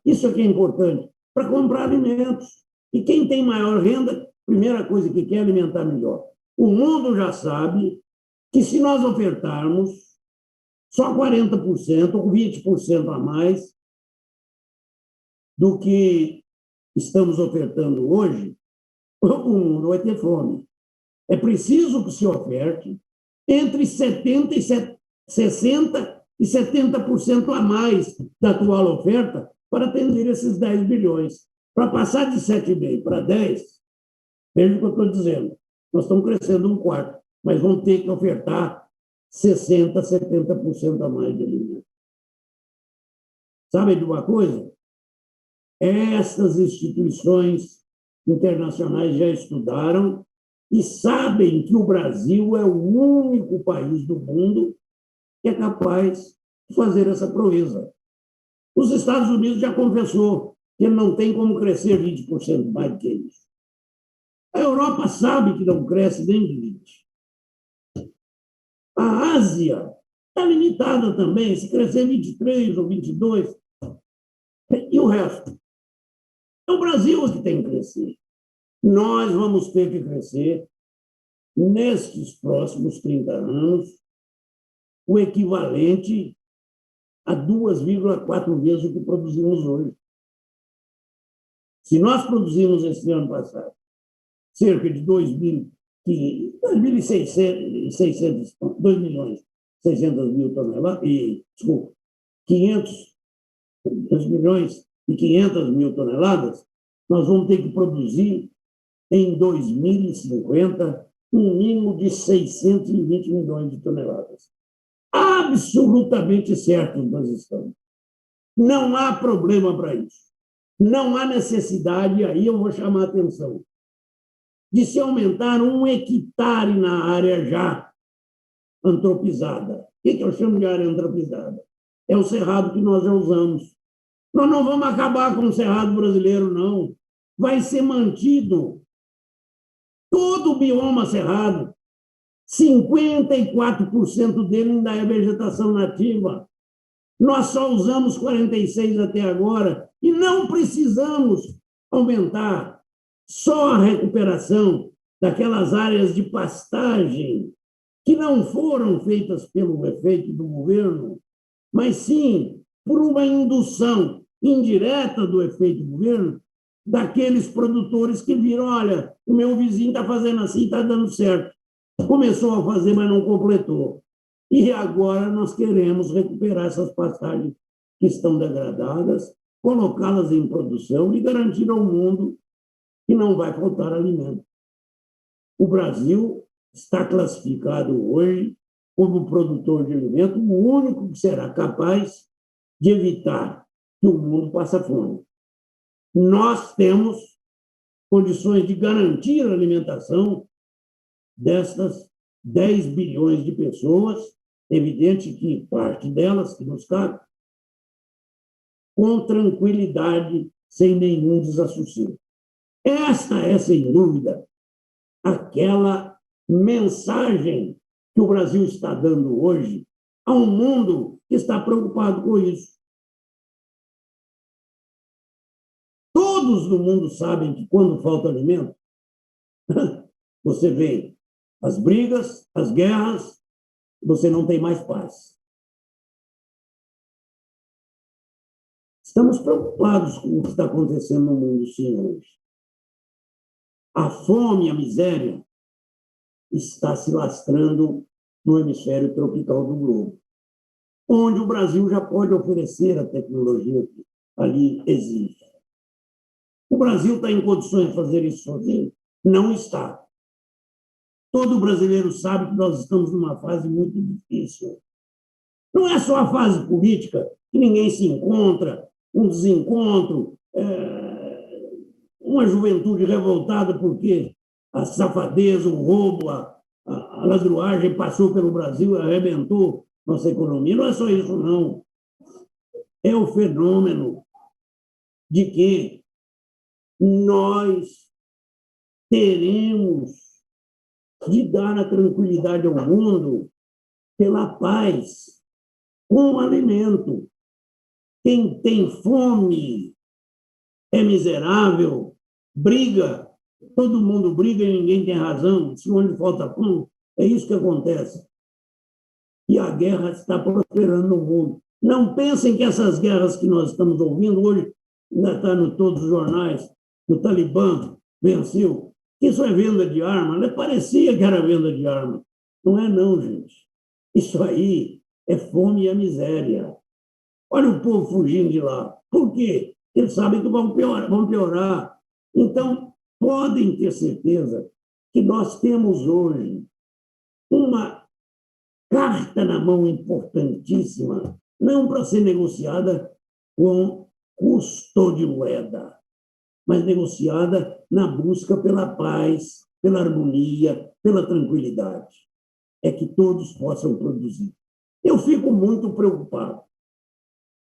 isso aqui é importante, para comprar alimentos. E quem tem maior renda, primeira coisa que quer é alimentar melhor. O mundo já sabe que se nós ofertarmos só 40% ou 20% a mais do que estamos ofertando hoje, o mundo vai ter fome. É preciso que se oferte entre 60% e 70% a mais da atual oferta para atender esses 10 bilhões. Para passar de 7,5 para 10, veja o que eu estou dizendo. Nós estamos crescendo 1/4, mas vamos ter que ofertar 60%, 70% a mais de alimento. Sabe de uma coisa? Essas instituições internacionais já estudaram e sabem que o Brasil é o único país do mundo que é capaz de fazer essa proeza. Os Estados Unidos já confessou que ele não tem como crescer 20% mais do que isso. A Europa sabe que não cresce nem de 20%. A Ásia está limitada também, se crescer 23% ou 22%. E o resto? É o Brasil que tem que crescer. nós vamos ter que crescer, nestes próximos 30 anos, o equivalente a 2,4 vezes o que produzimos hoje. Se nós produzimos esse ano passado cerca de 2.600.000 toneladas, desculpa, 2.500.000 toneladas, nós vamos ter que produzir em 2050 um mínimo de 620 milhões de toneladas. Absolutamente certo nós estamos. Não há problema para isso. Não há necessidade, aí eu vou chamar a atenção, de se aumentar 1 hectare na área já antropizada. O que eu chamo de área antropizada? É o cerrado que nós já usamos. Nós não vamos acabar com o cerrado brasileiro, não. Vai ser mantido todo o bioma cerrado. 54% dele ainda é vegetação nativa. Nós só usamos 46% até agora e não precisamos aumentar. Só a recuperação daquelas áreas de pastagem que não foram feitas pelo efeito do governo, mas sim por uma indução indireta do efeito do governo daqueles produtores que viram, olha, o meu vizinho está fazendo assim, está dando certo. Começou a fazer, mas não completou. E agora nós queremos recuperar essas pastagens que estão degradadas, colocá-las em produção e garantir ao mundo que não vai faltar alimento. O Brasil está classificado hoje como produtor de alimento, o único que será capaz de evitar que o mundo passe fome. Nós temos condições de garantir a alimentação dessas 10 bilhões de pessoas, evidente que parte delas, que nos cabe, com tranquilidade, sem nenhum desassossego. Esta é, sem dúvida, aquela mensagem que o Brasil está dando hoje a um mundo que está preocupado com isso. Todos no mundo sabem que quando falta alimento, você vê as brigas, as guerras, você não tem mais paz. Estamos preocupados com o que está acontecendo no mundo, sim, hoje. A fome, a miséria, está se lastrando no hemisfério tropical do globo, onde o Brasil já pode oferecer a tecnologia que ali existe. O Brasil está em condições de fazer isso sozinho? Não está. Todo brasileiro sabe que nós estamos numa fase muito difícil. Não é só a fase política, que ninguém se encontra, um desencontro, uma juventude revoltada porque a safadeza, o roubo, a ladruagem passou pelo Brasil e arrebentou nossa economia. Não é só isso, não. É o fenômeno de que nós teremos de dar a tranquilidade ao mundo pela paz, com alimento. Quem tem fome é miserável, briga, todo mundo briga e ninguém tem razão, se onde falta pão, é isso que acontece. E a guerra está prosperando no mundo. Não pensem que essas guerras que nós estamos ouvindo hoje, ainda está em todos os jornais, o Talibã venceu, isso é venda de arma, né? Parecia que era venda de arma. Não é não, gente. Isso aí é fome e a miséria. Olha o povo fugindo de lá. Por quê? Eles sabem que vão piorar. Então, podem ter certeza que nós temos hoje uma carta na mão importantíssima, não para ser negociada com custo de moeda, mas negociada na busca pela paz, pela harmonia, pela tranquilidade. É que todos possam produzir. Eu fico muito preocupado.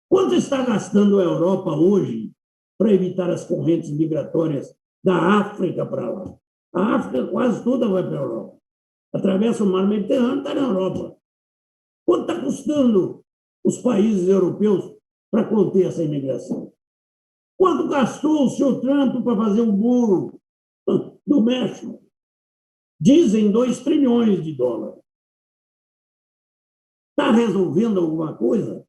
Quanto está gastando a Europa hoje para evitar as correntes migratórias da África para lá? A África quase toda vai para a Europa. Atravessa o mar Mediterrâneo, está na Europa. Quanto está custando os países europeus para conter essa imigração? Quanto gastou o seu Trump para fazer um muro do México. Dizem 2 trilhões de dólares. Está resolvendo alguma coisa?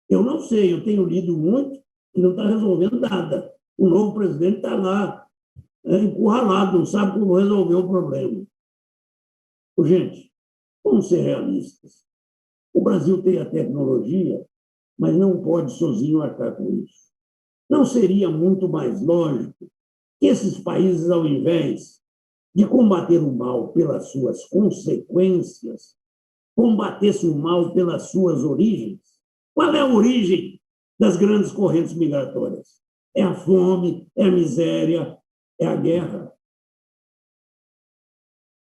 Eu não sei, eu tenho lido muito e não está resolvendo nada. O novo presidente está lá, encurralado, não sabe como resolver o problema. Gente, vamos ser realistas. O Brasil tem a tecnologia, mas não pode sozinho arcar com isso. Não seria muito mais lógico que esses países, ao invés de combater o mal pelas suas consequências, combatessem o mal pelas suas origens? Qual é a origem das grandes correntes migratórias? É a fome, é a miséria, é a guerra.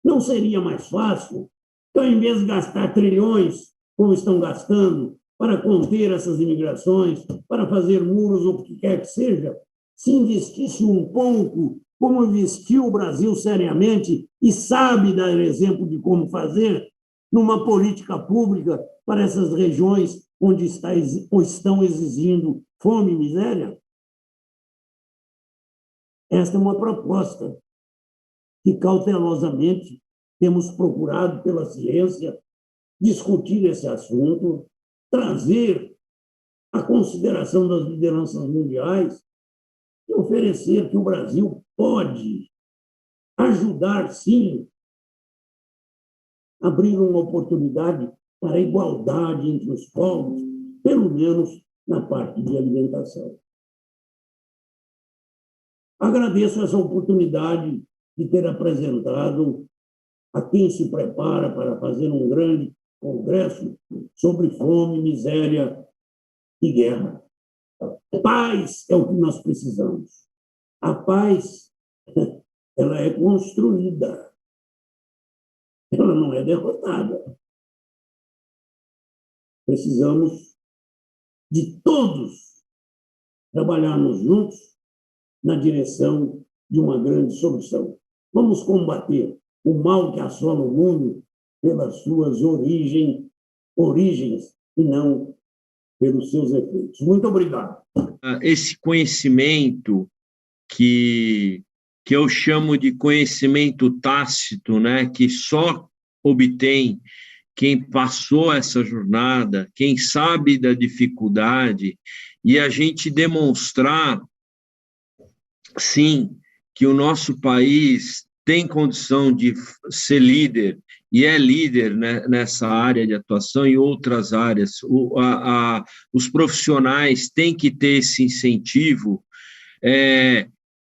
Não seria mais fácil que, ao invés de gastar trilhões, como estão gastando, para conter essas imigrações, para fazer muros ou o que quer que seja, se investisse um pouco, como investiu o Brasil seriamente e sabe dar exemplo de como fazer, numa política pública para essas regiões onde estão exigindo fome e miséria? Esta é uma proposta que, cautelosamente, temos procurado, pela ciência, discutir esse assunto, trazer a consideração das lideranças mundiais e oferecer que o Brasil pode ajudar, sim, a abrir uma oportunidade para a igualdade entre os povos, pelo menos na parte de alimentação. Agradeço essa oportunidade de ter apresentado a quem se prepara para fazer um grande congresso sobre fome, miséria e guerra. Paz é o que nós precisamos. A paz, ela é construída. Ela não é derrotada. Precisamos de todos trabalharmos juntos na direção de uma grande solução. Vamos combater o mal que assola o mundo pelas suas origens e não pelos seus efeitos. Muito obrigado. Esse conhecimento que eu chamo de conhecimento tácito, né, que só obtém quem passou essa jornada, quem sabe da dificuldade, e a gente demonstrar, sim, que o nosso país tem condição de ser líder, e é líder, né, nessa área de atuação e outras áreas. Os profissionais têm que ter esse incentivo,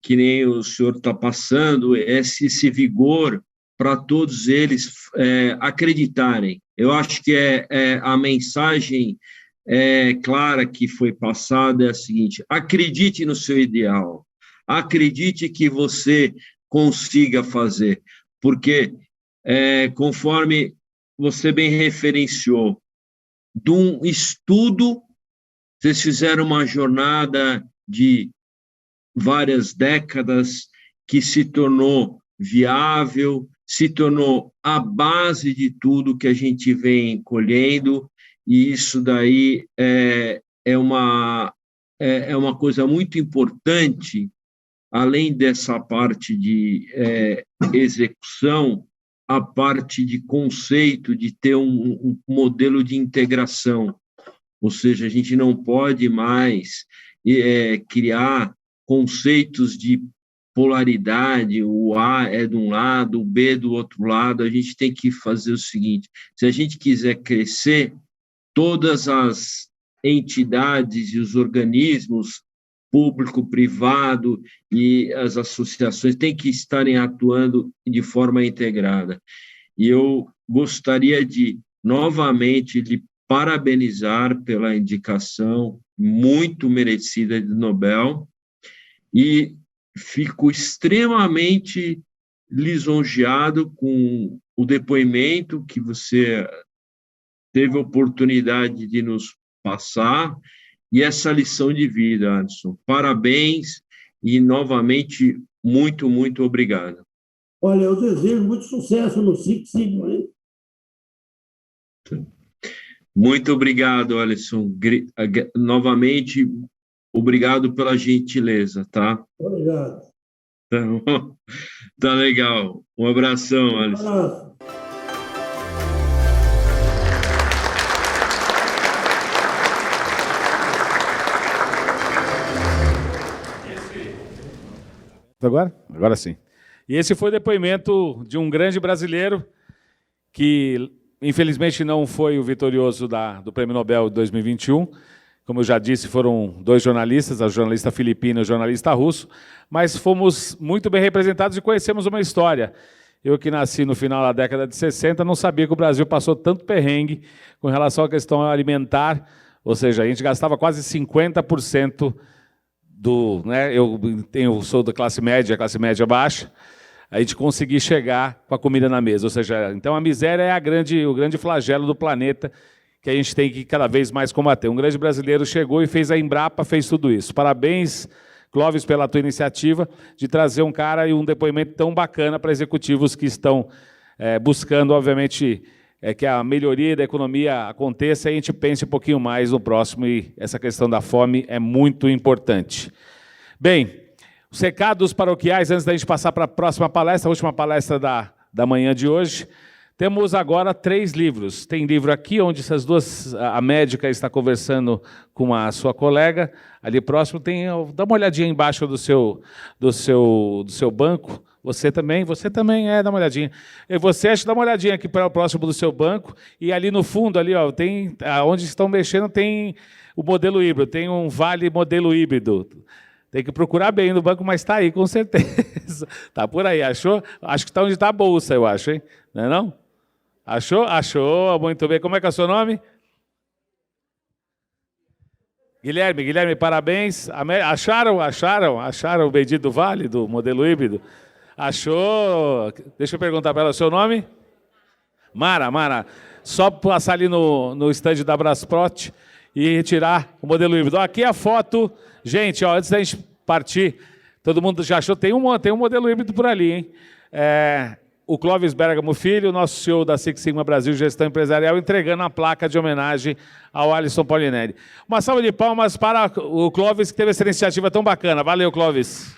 que nem o senhor está passando, esse vigor para todos eles acreditarem. Eu acho que a mensagem clara que foi passada é a seguinte: acredite no seu ideal, acredite que você consiga fazer, porque, conforme você bem referenciou, de um estudo, vocês fizeram uma jornada de várias décadas que se tornou viável, se tornou a base de tudo que a gente vem colhendo, e isso daí é uma coisa muito importante, além dessa parte de execução, a parte de conceito, de ter um modelo de integração, ou seja, a gente não pode mais criar conceitos de polaridade, o A é de um lado, o B do outro lado. A gente tem que fazer o seguinte: se a gente quiser crescer, todas as entidades e os organismos, público, privado e as associações têm que estarem atuando de forma integrada. E eu gostaria de, novamente, lhe parabenizar pela indicação muito merecida do Nobel, e fico extremamente lisonjeado com o depoimento que você teve a oportunidade de nos passar e essa lição de vida, Anderson. Parabéns e, novamente, muito, muito obrigado. Olha, eu desejo muito sucesso no Six Sigma, hein? Muito obrigado, Alisson. Novamente, obrigado pela gentileza, tá? Obrigado. Tá bom? Tá legal. Um abração, Alisson. Ah, Agora? Agora sim. E esse foi o depoimento de um grande brasileiro que, infelizmente, não foi o vitorioso do Prêmio Nobel de 2021. Como eu já disse, foram 2 jornalistas, a jornalista filipina e o jornalista russo, mas fomos muito bem representados e conhecemos uma história. Eu que nasci no final da década de 60, não sabia que o Brasil passou tanto perrengue com relação à questão alimentar, ou seja, a gente gastava quase 50% do... Né, eu sou da classe média baixa, a gente conseguir chegar com a comida na mesa. Ou seja, então a miséria é o grande flagelo do planeta que a gente tem que cada vez mais combater. Um grande brasileiro chegou e fez a Embrapa, fez tudo isso. Parabéns, Clóvis, pela tua iniciativa de trazer um cara e um depoimento tão bacana para executivos que estão buscando, obviamente, que a melhoria da economia aconteça e a gente pense um pouquinho mais no próximo, e essa questão da fome é muito importante. Bem, os recados paroquiais, antes da gente passar para a próxima palestra, a última palestra da manhã de hoje. Temos agora 3 livros. Tem livro aqui, onde essas duas, a médica está conversando com a sua colega. Ali próximo tem, dá uma olhadinha embaixo do seu banco. Você também, dá uma olhadinha. E você, acho que dá uma olhadinha aqui para o próximo do seu banco. E ali no fundo, ali, ó, tem, onde estão mexendo, tem o modelo híbrido, tem um vale modelo híbrido. Tem que procurar bem no banco, mas está aí, com certeza. Está por aí, achou? Acho que está onde está a bolsa, eu acho, hein? Não é não? Achou? Achou, muito bem. Como é que é o seu nome? Guilherme, parabéns. Acharam o bendito do vale, do modelo híbrido? Achou? Deixa eu perguntar para ela o seu nome. Mara. Só passar ali no estande da Brasprot e retirar o modelo híbrido. Aqui a foto. Gente, ó, antes da gente partir, todo mundo já achou? Tem um modelo híbrido por ali, hein? O Clóvis Bergamo Filho, nosso CEO da Six Sigma Brasil Gestão Empresarial, entregando a placa de homenagem ao Alisson Paulinelli. Uma salva de palmas para o Clóvis, que teve essa iniciativa tão bacana. Valeu, Clóvis.